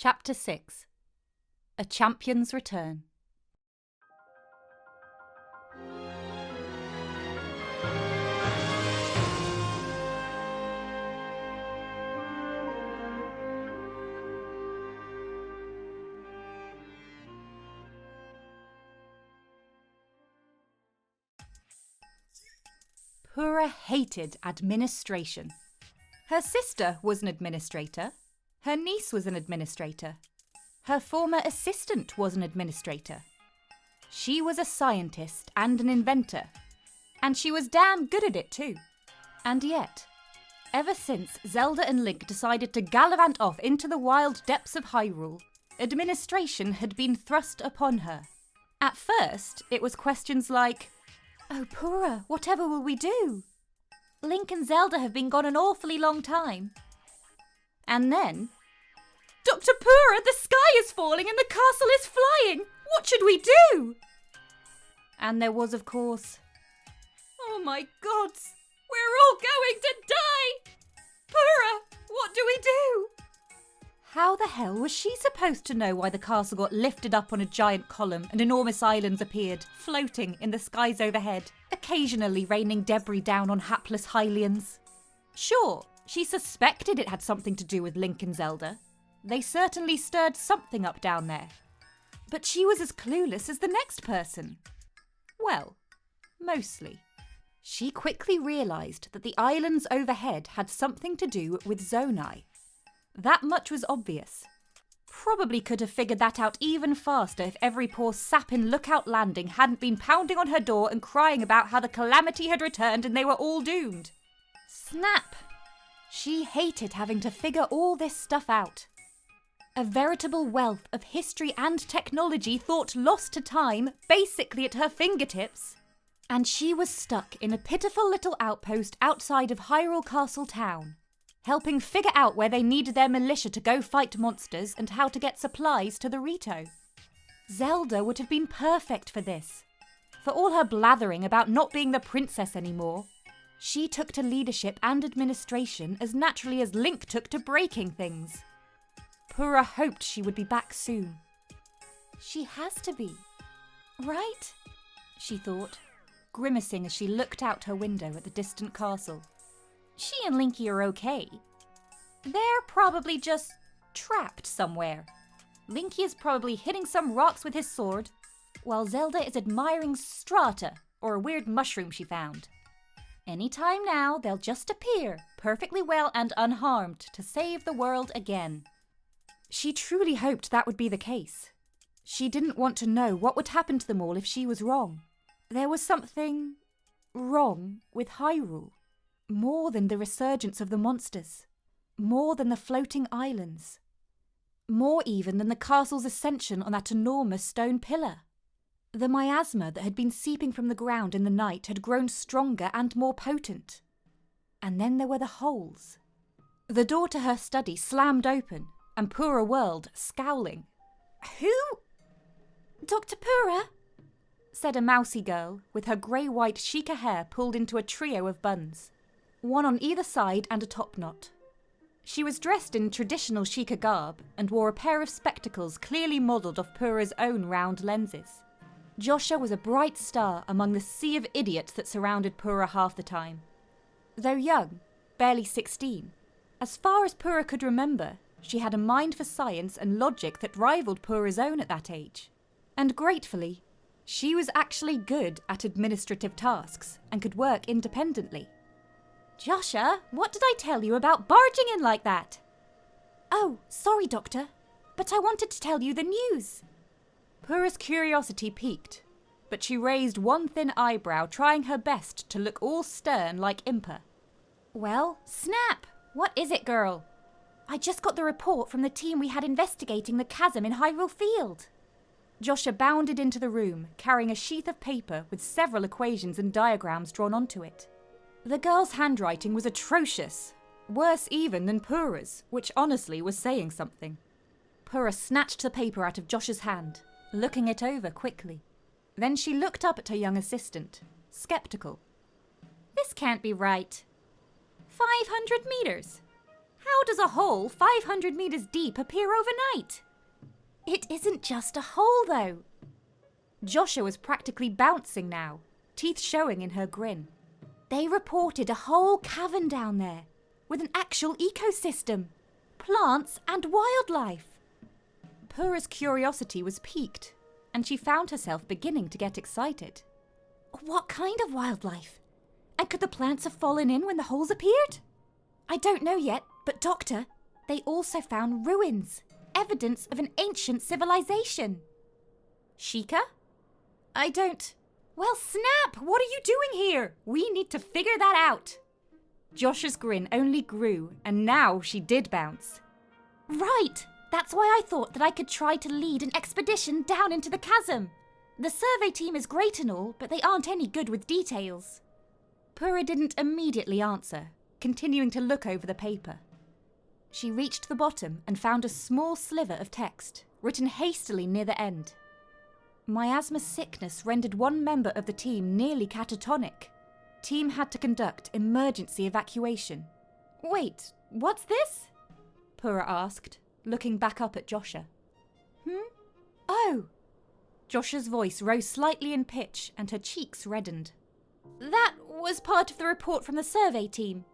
Chapter 6. A Champion's Return. Pura hated administration. Her sister was an administrator. Her niece was an administrator. Her former assistant was an administrator. She was a scientist and an inventor. And she was damn good at it too. And yet, ever since Zelda and Link decided to gallivant off into the wild depths of Hyrule, administration had been thrust upon her. At first, it was questions like, "Oh, Pura, whatever will we do? Link and Zelda have been gone an awfully long time." And then, "Dr. Pura, the sky is falling and the castle is flying! What should we do?" And there was, of course, "Oh my gods, we're all going to die! Pura, what do we do?" How the hell was she supposed to know why the castle got lifted up on a giant column and enormous islands appeared, floating in the skies overhead, occasionally raining debris down on hapless Hylians? Sure, she suspected it had something to do with Link and Zelda. They certainly stirred something up down there. But she was as clueless as the next person. Well, mostly. She quickly realised that the islands overhead had something to do with Zonai. That much was obvious. Probably could have figured that out even faster if every poor sap in Lookout Landing hadn't been pounding on her door and crying about how the calamity had returned and they were all doomed. Snap! She hated having to figure all this stuff out. A veritable wealth of history and technology thought lost to time, basically at her fingertips. And she was stuck in a pitiful little outpost outside of Hyrule Castle town, helping figure out where they needed their militia to go fight monsters and how to get supplies to the Rito. Zelda would have been perfect for this. For all her blathering about not being the princess anymore, she took to leadership and administration as naturally as Link took to breaking things. Pura hoped she would be back soon. She has to be, right? She thought, grimacing as she looked out her window at the distant castle. She and Linky are okay. They're probably just trapped somewhere. Linky is probably hitting some rocks with his sword, while Zelda is admiring strata, or a weird mushroom she found. Any time now, they'll just appear, perfectly well and unharmed, to save the world again. She truly hoped that would be the case. She didn't want to know what would happen to them all if she was wrong. There was something wrong with Hyrule. More than the resurgence of the monsters. More than the floating islands. More even than the castle's ascension on that enormous stone pillar. The miasma that had been seeping from the ground in the night had grown stronger and more potent. And then there were the holes. The door to her study slammed open, and Pura whirled, scowling. "Who? Dr. Pura?" said a mousy girl, with her grey-white Sheikah hair pulled into a trio of buns. One on either side and a top knot. She was dressed in traditional Sheikah garb and wore a pair of spectacles clearly modelled off Pura's own round lenses. Joshua was a bright star among the sea of idiots that surrounded Pura half the time. Though young, barely 16, as far as Pura could remember, she had a mind for science and logic that rivaled Pura's own at that age. And gratefully, she was actually good at administrative tasks and could work independently. "Joshua, what did I tell you about barging in like that?" "Oh, sorry, Doctor, but I wanted to tell you the news." Pura's curiosity piqued, but she raised one thin eyebrow, trying her best to look all stern like Impa. "Well, snap! What is it, girl?" "I just got the report from the team we had investigating the chasm in Hyrule Field." Joshua bounded into the room, carrying a sheath of paper with several equations and diagrams drawn onto it. The girl's handwriting was atrocious, worse even than Pura's, which honestly was saying something. Pura snatched the paper out of Josh's hand, looking it over quickly. Then she looked up at her young assistant, sceptical. "This can't be right. 500 meters. How does a hole 500 meters deep appear overnight? It isn't just a hole, though. Joshua was practically bouncing now, teeth showing in her grin. They reported a whole cavern down there, with an actual ecosystem, plants and wildlife. Purah's curiosity was piqued, and she found herself beginning to get excited. What kind of wildlife? And could the plants have fallen in when the holes appeared? I don't know yet, but Doctor, they also found ruins, evidence of an ancient civilization. Sheikah? I don't... Well, snap! What are you doing here? We need to figure that out. Josh's grin only grew, and now she did bounce. Right! That's why I thought that I could try to lead an expedition down into the chasm. The survey team is great and all, but they aren't any good with details. Purah didn't immediately answer, continuing to look over the paper. She reached the bottom and found a small sliver of text, written hastily near the end. Miasma sickness rendered one member of the team nearly catatonic. Team had to conduct emergency evacuation. Wait, what's this? Purah asked, looking back up at Joshua. Oh! Josh's voice rose slightly in pitch and her cheeks reddened. That was part of the report from the survey team.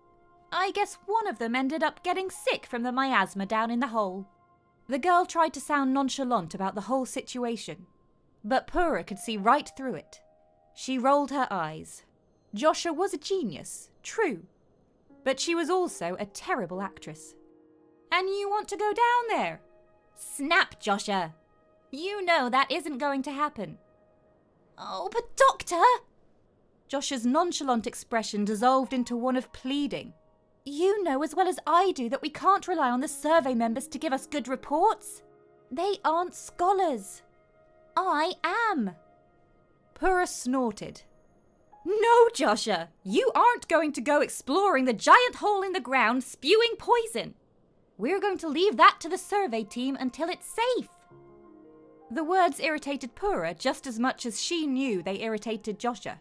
I guess one of them ended up getting sick from the miasma down in the hole. The girl tried to sound nonchalant about the whole situation, but Purah could see right through it. She rolled her eyes. Joshua was a genius, true, but she was also a terrible actress. And you want to go down there? Snap, Joshua! You know that isn't going to happen. Oh, but Doctor! Joshua's nonchalant expression dissolved into one of pleading. You know as well as I do that we can't rely on the survey members to give us good reports. They aren't scholars. I am. Purah snorted. No, Joshua, you aren't going to go exploring the giant hole in the ground spewing poison. We're going to leave that to the survey team until it's safe. The words irritated Purah just as much as she knew they irritated Joshua.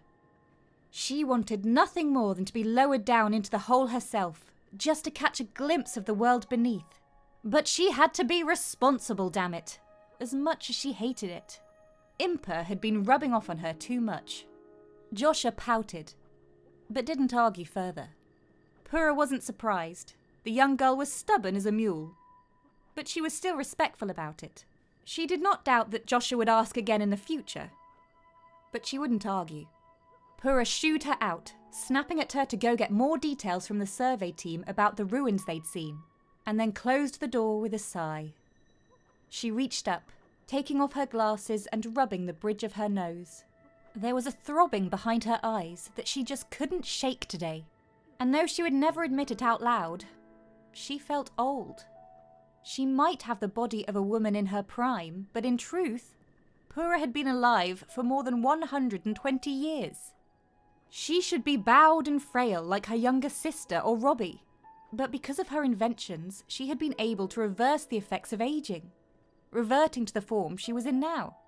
She wanted nothing more than to be lowered down into the hole herself, just to catch a glimpse of the world beneath. But she had to be responsible, damn it, as much as she hated it. Impa had been rubbing off on her too much. Joshua pouted, but didn't argue further. Purah wasn't surprised. The young girl was stubborn as a mule, but she was still respectful about it. She did not doubt that Joshua would ask again in the future, but she wouldn't argue. Purah shooed her out, snapping at her to go get more details from the survey team about the ruins they'd seen, and then closed the door with a sigh. She reached up, taking off her glasses and rubbing the bridge of her nose. There was a throbbing behind her eyes that she just couldn't shake today, and though she would never admit it out loud, she felt old. She might have the body of a woman in her prime, but in truth, Purah had been alive for more than 120 years. She should be bowed and frail like her younger sister or Robbie, but because of her inventions, she had been able to reverse the effects of aging, reverting to the form she was in now.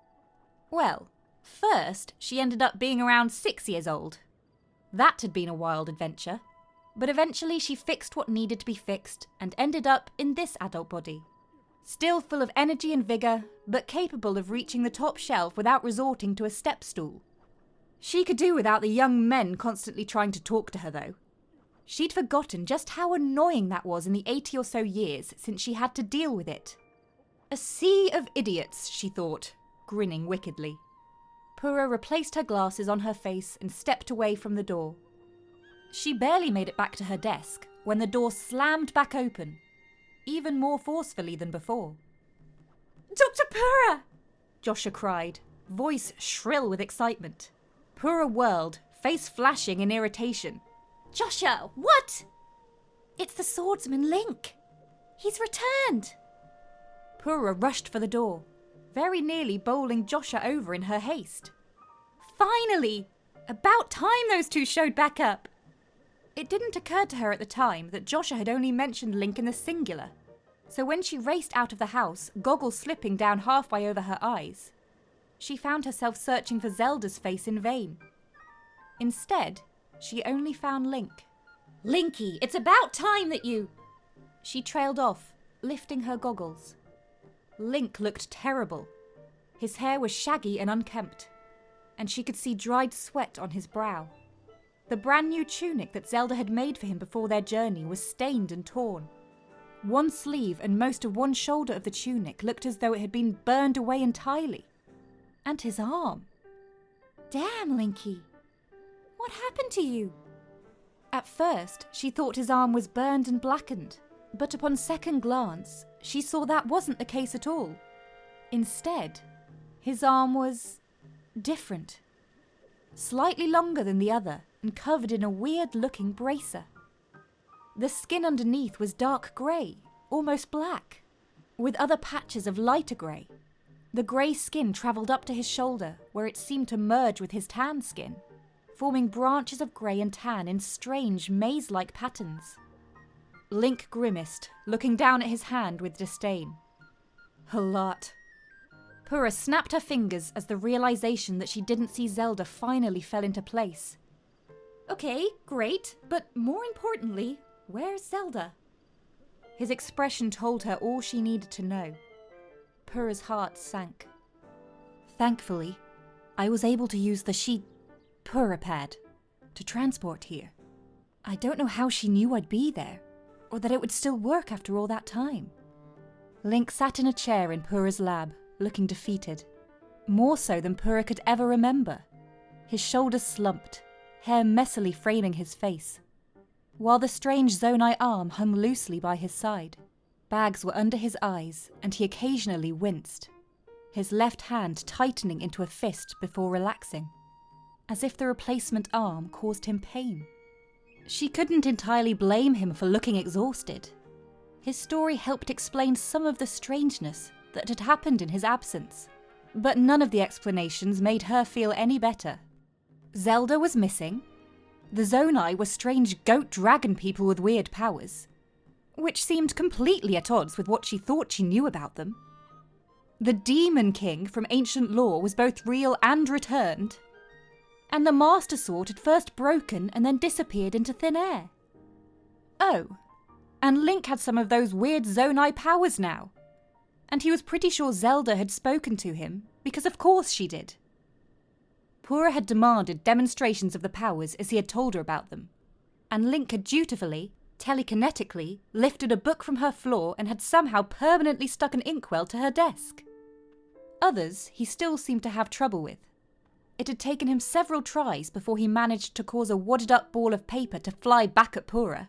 Well, first, she ended up being around 6 years old. That had been a wild adventure, but eventually she fixed what needed to be fixed and ended up in this adult body. Still full of energy and vigour, but capable of reaching the top shelf without resorting to a step stool. She could do without the young men constantly trying to talk to her, though. She'd forgotten just how annoying that was in the 80 or so years since she had to deal with it. A sea of idiots, she thought, grinning wickedly. Purah replaced her glasses on her face and stepped away from the door. She barely made it back to her desk when the door slammed back open, even more forcefully than before. Dr. Purah! Joshua cried, voice shrill with excitement. Purah whirled, face flashing in irritation. Joshua, what? It's the swordsman Link. He's returned. Purah rushed for the door, very nearly bowling Joshua over in her haste. Finally! About time those two showed back up. It didn't occur to her at the time that Joshua had only mentioned Link in the singular, so when she raced out of the house, goggles slipping down halfway over her eyes, she found herself searching for Zelda's face in vain. Instead, she only found Link. Linky, it's about time that you... She trailed off, lifting her goggles. Link looked terrible. His hair was shaggy and unkempt, and she could see dried sweat on his brow. The brand new tunic that Zelda had made for him before their journey was stained and torn. One sleeve and most of one shoulder of the tunic looked as though it had been burned away entirely. And his arm. Damn, Linky. What happened to you? At first, she thought his arm was burned and blackened, but upon second glance, she saw that wasn't the case at all. Instead, his arm was different. Slightly longer than the other and covered in a weird-looking bracer. The skin underneath was dark grey, almost black, with other patches of lighter grey. The grey skin travelled up to his shoulder, where it seemed to merge with his tan skin, forming branches of grey and tan in strange, maze-like patterns. Link grimaced, looking down at his hand with disdain. A lot. Purah snapped her fingers as the realisation that she didn't see Zelda finally fell into place. Okay, great, but more importantly, where's Zelda? His expression told her all she needed to know. Purah's heart sank. Thankfully, I was able to use the Purah pad to transport here. I don't know how she knew I'd be there, or that it would still work after all that time. Link sat in a chair in Purah's lab, looking defeated. More so than Purah could ever remember. His shoulders slumped, hair messily framing his face, while the strange Zonai arm hung loosely by his side. Bags were under his eyes, and he occasionally winced, his left hand tightening into a fist before relaxing, as if the replacement arm caused him pain. She couldn't entirely blame him for looking exhausted. His story helped explain some of the strangeness that had happened in his absence, but none of the explanations made her feel any better. Zelda was missing. The Zonai were strange goat dragon people with weird powers, which seemed completely at odds with what she thought she knew about them. The Demon King from ancient lore was both real and returned, and the Master Sword had first broken and then disappeared into thin air. Oh, and Link had some of those weird Zonai powers now, and he was pretty sure Zelda had spoken to him, because of course she did. Purah had demanded demonstrations of the powers as he had told her about them, and Link had dutifully, telekinetically, lifted a book from her floor and had somehow permanently stuck an inkwell to her desk. Others he still seemed to have trouble with. It had taken him several tries before he managed to cause a wadded-up ball of paper to fly back at Purah.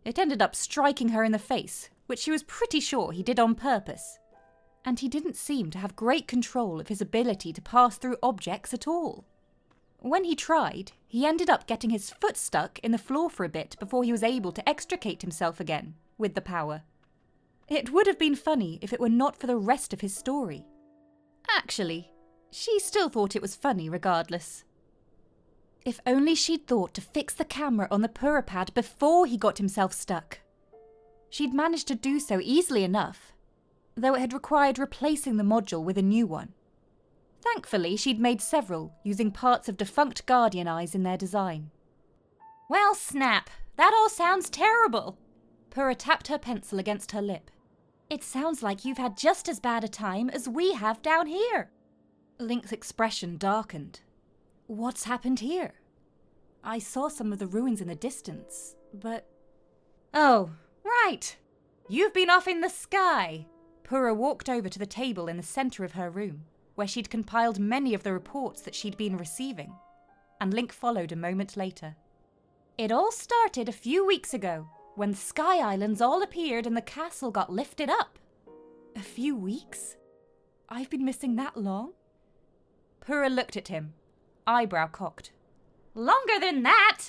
It ended up striking her in the face, which she was pretty sure he did on purpose. And he didn't seem to have great control of his ability to pass through objects at all. When he tried, he ended up getting his foot stuck in the floor for a bit before he was able to extricate himself again, with the power. It would have been funny if it were not for the rest of his story. Actually, she still thought it was funny regardless. If only she'd thought to fix the camera on the Purah pad before he got himself stuck. She'd managed to do so easily enough, though it had required replacing the module with a new one. Thankfully, she'd made several, using parts of defunct Guardian eyes in their design. Well, snap, that all sounds terrible. Purah tapped her pencil against her lip. It sounds like you've had just as bad a time as we have down here. Link's expression darkened. What's happened here? I saw some of the ruins in the distance, but... Oh, right. You've been off in the sky. Purah walked over to the table in the centre of her room, where she'd compiled many of the reports that she'd been receiving, and Link followed a moment later. It all started a few weeks ago, when the Sky Islands all appeared and the castle got lifted up. A few weeks? I've been missing that long? Purah looked at him, eyebrow cocked. Longer than that!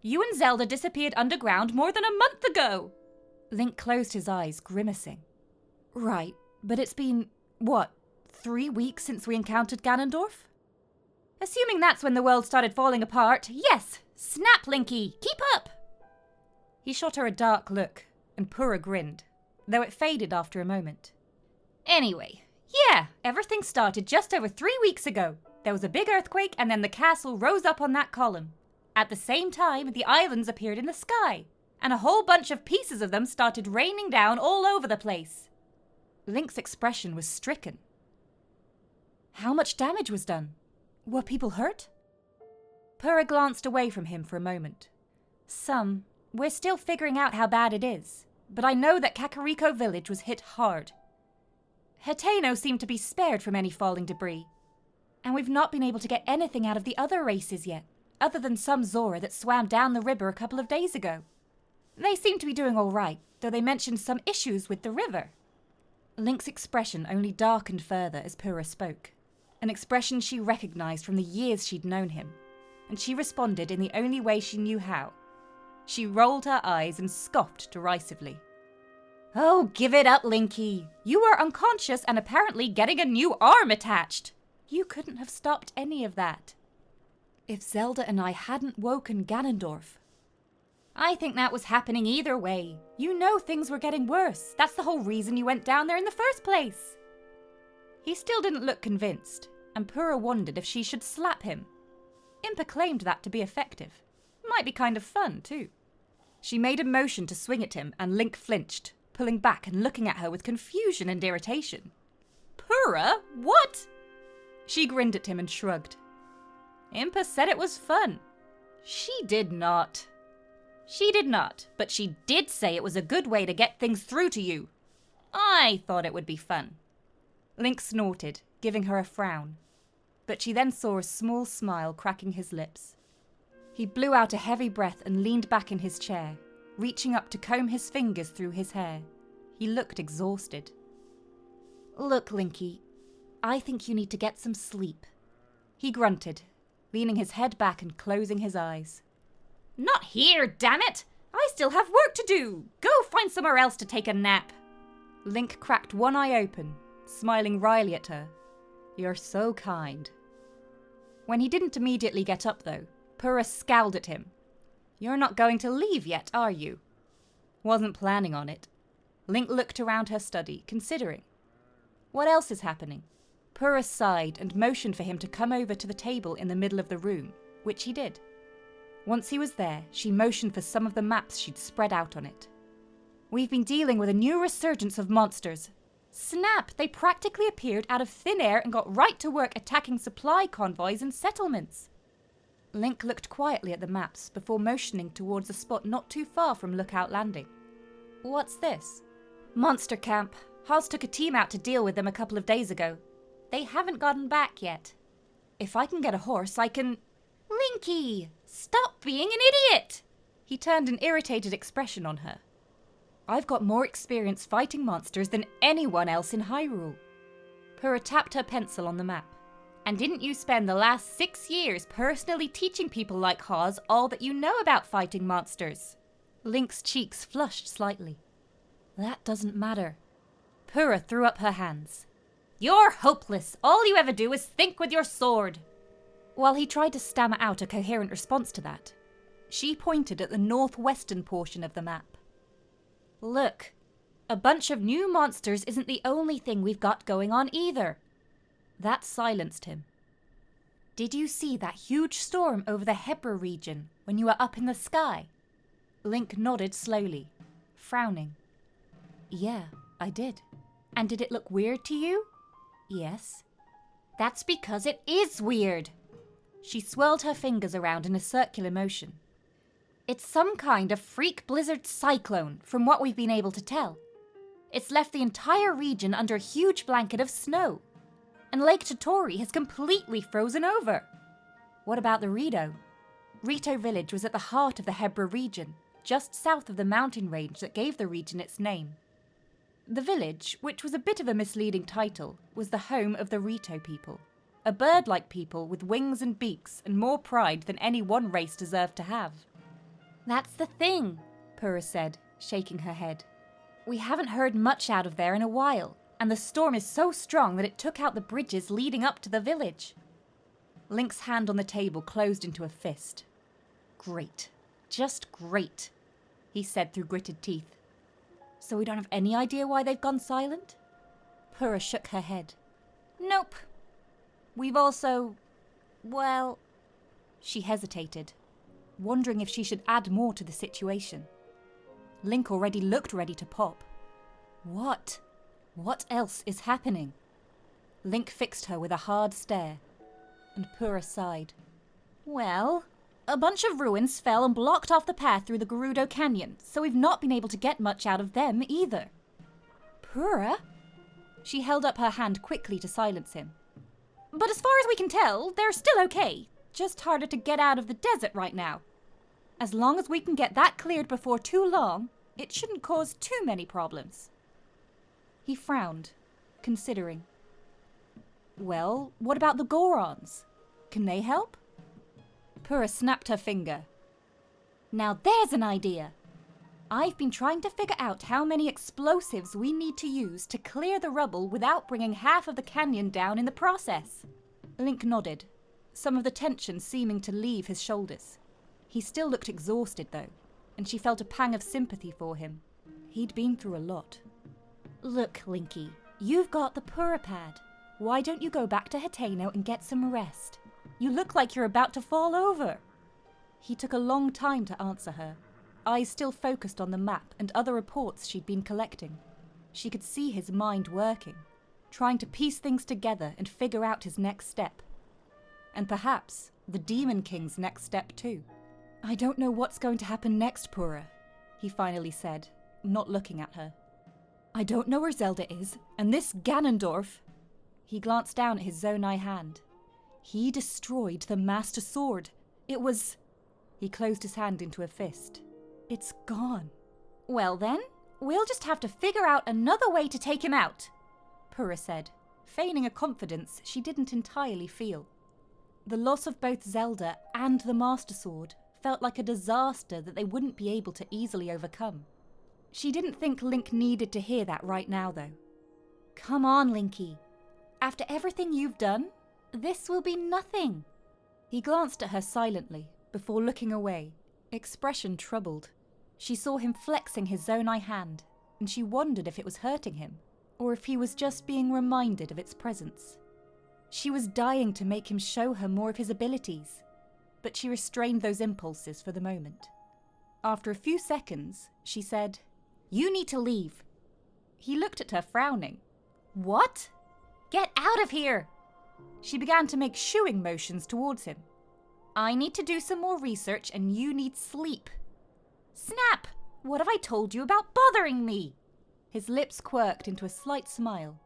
You and Zelda disappeared underground more than a month ago! Link closed his eyes, grimacing. Right, but it's been, 3 weeks since we encountered Ganondorf? Assuming that's when the world started falling apart, yes! Snap, Linky! Keep up! He shot her a dark look, and Purah grinned, though it faded after a moment. Anyway, yeah, everything started just over 3 weeks ago. There was a big earthquake, and then the castle rose up on that column. At the same time, the islands appeared in the sky, and a whole bunch of pieces of them started raining down all over the place. Link's expression was stricken. How much damage was done? Were people hurt? Purah glanced away from him for a moment. Some. We're still figuring out how bad it is, but I know that Kakariko village was hit hard. Hateno seemed to be spared from any falling debris, and we've not been able to get anything out of the other races yet, other than some Zora that swam down the river a couple of days ago. They seem to be doing all right, though they mentioned some issues with the river. Link's expression only darkened further as Purah spoke, an expression she recognized from the years she'd known him, and she responded in the only way she knew how. She rolled her eyes and scoffed derisively. Oh, give it up, Linky. You were unconscious and apparently getting a new arm attached. You couldn't have stopped any of that. If Zelda and I hadn't woken Ganondorf. I think that was happening either way. You know things were getting worse. That's the whole reason you went down there in the first place. He still didn't look convinced, and Purah wondered if she should slap him. Impa claimed that to be effective. Might be kind of fun, too. She made a motion to swing at him, and Link flinched, pulling back and looking at her with confusion and irritation. Purah? What? She grinned at him and shrugged. Impa said it was fun. She did not. She did not, but she did say it was a good way to get things through to you. I thought it would be fun. Link snorted, giving her a frown, but she then saw a small smile cracking his lips. He blew out a heavy breath and leaned back in his chair, reaching up to comb his fingers through his hair. He looked exhausted. Look, Linky, I think you need to get some sleep. He grunted, leaning his head back and closing his eyes. Not here, damn it! I still have work to do! Go find somewhere else to take a nap! Link cracked one eye open, smiling wryly at her. You're so kind. When he didn't immediately get up, though, Purah scowled at him. You're not going to leave yet, are you? Wasn't planning on it. Link looked around her study, considering. What else is happening? Purah sighed and motioned for him to come over to the table in the middle of the room, which he did. Once he was there, she motioned for some of the maps she'd spread out on it. We've been dealing with a new resurgence of monsters. Snap! They practically appeared out of thin air and got right to work attacking supply convoys and settlements. Link looked quietly at the maps before motioning towards a spot not too far from Lookout Landing. What's this? Monster camp. Haas took a team out to deal with them a couple of days ago. They haven't gotten back yet. If I can get a horse, I can... Linky! Stop being an idiot! He turned an irritated expression on her. I've got more experience fighting monsters than anyone else in Hyrule. Purah tapped her pencil on the map. And didn't you spend the last 6 years personally teaching people like Haas all that you know about fighting monsters? Link's cheeks flushed slightly. That doesn't matter. Purah threw up her hands. You're hopeless. All you ever do is think with your sword. While he tried to stammer out a coherent response to that, she pointed at the northwestern portion of the map. Look, a bunch of new monsters isn't the only thing we've got going on either. That silenced him. Did you see that huge storm over the Hebra region when you were up in the sky? Link nodded slowly, frowning. Yeah, I did. And did it look weird to you? Yes. That's because it is weird. She swirled her fingers around in a circular motion. It's some kind of freak blizzard cyclone, from what we've been able to tell. It's left the entire region under a huge blanket of snow. And Lake Totori has completely frozen over. What about the Rito? Rito village was at the heart of the Hebra region, just south of the mountain range that gave the region its name. The village, which was a bit of a misleading title, was the home of the Rito people, a bird-like people with wings and beaks and more pride than any one race deserved to have. That's the thing, Purah said, shaking her head. We haven't heard much out of there in a while, and the storm is so strong that it took out the bridges leading up to the village. Link's hand on the table closed into a fist. Great. Just great, he said through gritted teeth. So we don't have any idea why they've gone silent? Purah shook her head. Nope. We've also... well... She hesitated, wondering if she should add more to the situation. Link already looked ready to pop. What? What else is happening? Link fixed her with a hard stare, and Purah sighed. Well, a bunch of ruins fell and blocked off the path through the Gerudo Canyon, so we've not been able to get much out of them either. Purah? She held up her hand quickly to silence him. But as far as we can tell, they're still okay. Just harder to get out of the desert right now. As long as we can get that cleared before too long, it shouldn't cause too many problems. He frowned, considering. Well, what about the Gorons? Can they help? Purah snapped her finger. Now there's an idea. I've been trying to figure out how many explosives we need to use to clear the rubble without bringing half of the canyon down in the process. Link nodded, some of the tension seeming to leave his shoulders. He still looked exhausted though, and she felt a pang of sympathy for him. He'd been through a lot. Look, Linky, you've got the Purah pad. Why don't you go back to Hateno and get some rest? You look like you're about to fall over. He took a long time to answer her, eyes still focused on the map and other reports she'd been collecting. She could see his mind working, trying to piece things together and figure out his next step. And perhaps the Demon King's next step too. I don't know what's going to happen next, Purah, he finally said, not looking at her. I don't know where Zelda is, and this Ganondorf... He glanced down at his Zonai hand. He destroyed the Master Sword. It was... He closed his hand into a fist. It's gone. Well then, we'll just have to figure out another way to take him out, Purah said, feigning a confidence she didn't entirely feel. The loss of both Zelda and the Master Sword felt like a disaster that they wouldn't be able to easily overcome. She didn't think Link needed to hear that right now, though. Come on, Linky. After everything you've done, this will be nothing. He glanced at her silently before looking away, expression troubled. She saw him flexing his Zonai hand, and she wondered if it was hurting him, or if he was just being reminded of its presence. She was dying to make him show her more of his abilities, but she restrained those impulses for the moment. After a few seconds, she said, "You need to leave." He looked at her, frowning. What? Get out of here! She began to make shooing motions towards him. I need to do some more research and you need sleep. Snap! What have I told you about bothering me? His lips quirked into a slight smile,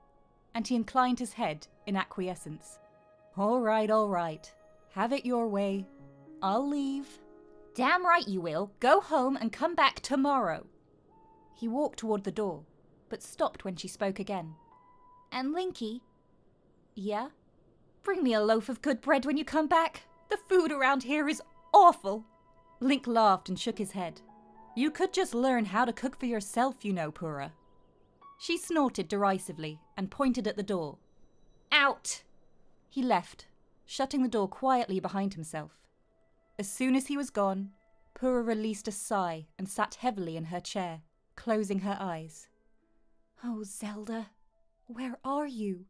and he inclined his head in acquiescence. All right. Have it your way. I'll leave. Damn right you will. Go home and come back tomorrow. He walked toward the door, but stopped when she spoke again. And Linky? Yeah? Bring me a loaf of good bread when you come back. The food around here is awful. Link laughed and shook his head. You could just learn how to cook for yourself, you know, Purah. She snorted derisively and pointed at the door. Out! He left, shutting the door quietly behind himself. As soon as he was gone, Purah released a sigh and sat heavily in her chair, closing her eyes. Oh, Zelda, where are you?